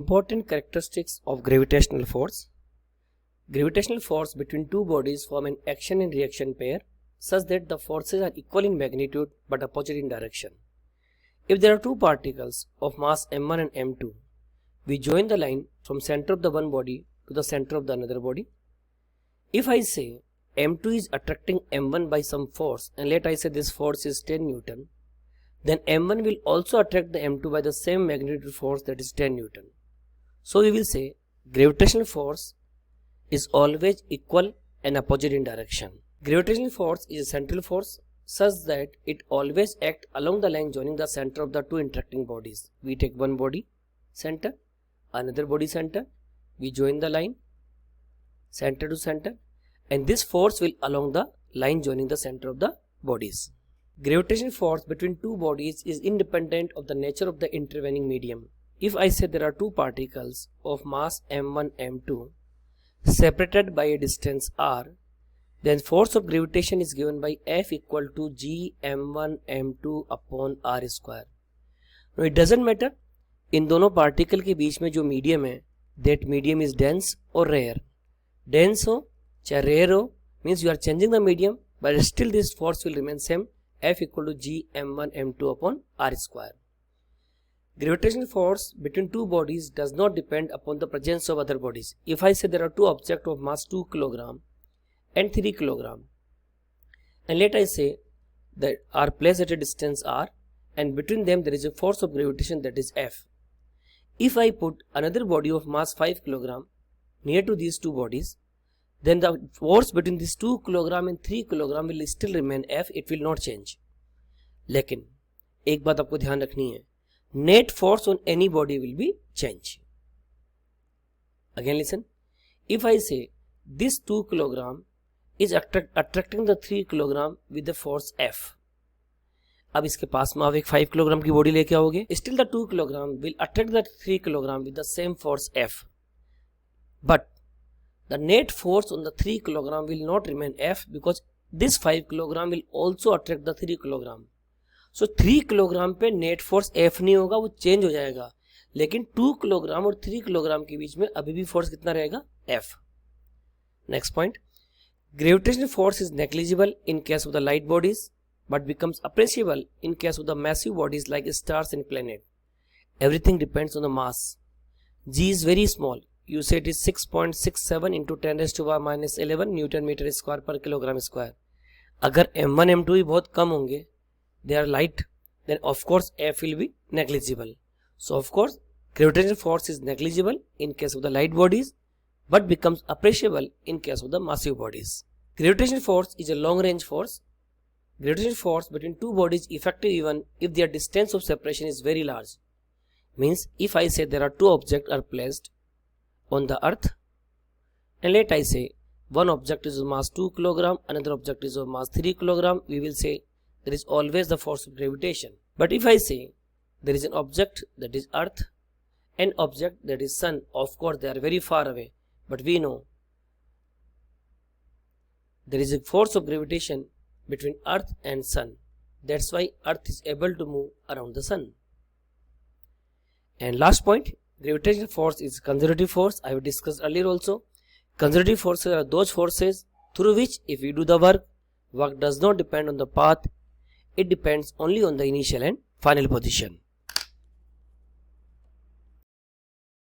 Important characteristics of gravitational force. Gravitational force between two bodies form an action and reaction pair such that the forces are equal in magnitude but opposite in direction. If there are two particles of mass m1 and m2, we join the line from center of the one body to the center of the another body. If I say m2 is attracting m1 by some force, and let I say this force is 10 Newton, then m1 will also attract the m2 by the same magnitude force, that is 10 Newton. So we will say gravitational force is always equal and opposite in direction. Gravitational force is a central force such that it always acts along the line joining the center of the two interacting bodies. We take one body center, another body center, we join the line center to center, and this force will along the line joining the center of the bodies. Gravitational force between two bodies is independent of the nature of the intervening medium. If I say there are two particles of mass m1, m2 separated by a distance r, then force of gravitation is given by F equal to g m1 m2 upon r square. Now it doesn't matter इन दोनों particle के बीच में जो medium है, that medium is dense or rare. Dense हो चाहे rare हो means you are changing the medium, but still this force will remain same. F equal to g m1 m2 upon r square. Gravitational force between two bodies does not depend upon the presence of other bodies. If I say there are two objects of mass 2 kg and 3 kg, and let I say that are placed at a distance r, and between them there is a force of gravitation, that is F. If I put another body of mass 5 kg near to these two bodies, then the force between these 2 kg and 3 kg will still remain F, it will not change. लेकिन एक बात आपको ध्यान रखनी है, net force on any body will be change. Again listen, if I say this 2 kg is attracting the 3 kg with the force F. अब इसके पास में आप एक 5 kg की बॉडी लेके आओगे, still the 2 kg will attract the 3 kg with the same force F. But the net force on the 3 kg will not remain F, because this 5 kg will also attract the 3 kg. So 3 kg पे net force F नहीं होगा, वो change हो जाएगा, लेकिन 2 kg और 3 kg के बीच में अभी भी फोर्स कितना रहेगा, F. Next point, gravitational force is negligible in case of the light bodies but becomes appreciable in case of the massive bodies like stars and planets. Everything depends on the mass. G is very small. You say it is 6.67 into 10 raised to power minus 11 Newton meter square per kilogram square. अगर m1 m2 भी बहुत कम होंगे, they are light, then of course F will be negligible. So of course gravitational force is negligible in case of the light bodies but becomes appreciable in case of the massive bodies. Gravitational force is a long range force. Gravitational force between two bodies effective even if their distance of separation is very large. Means if I say there are two objects are placed on the earth, and let I say one object is of mass 2 kg, another object is of mass 3 kg, we will say there is always the force of gravitation. But if I say there is an object that is earth and object that is sun, of course they are very far away, but we know there is a force of gravitation between earth and sun. That's why earth is able to move around the sun. And last point, gravitational force is conservative force. I have discussed earlier also. Conservative forces are those forces through which if we do the work does not depend on the path, it depends only on the initial and final position.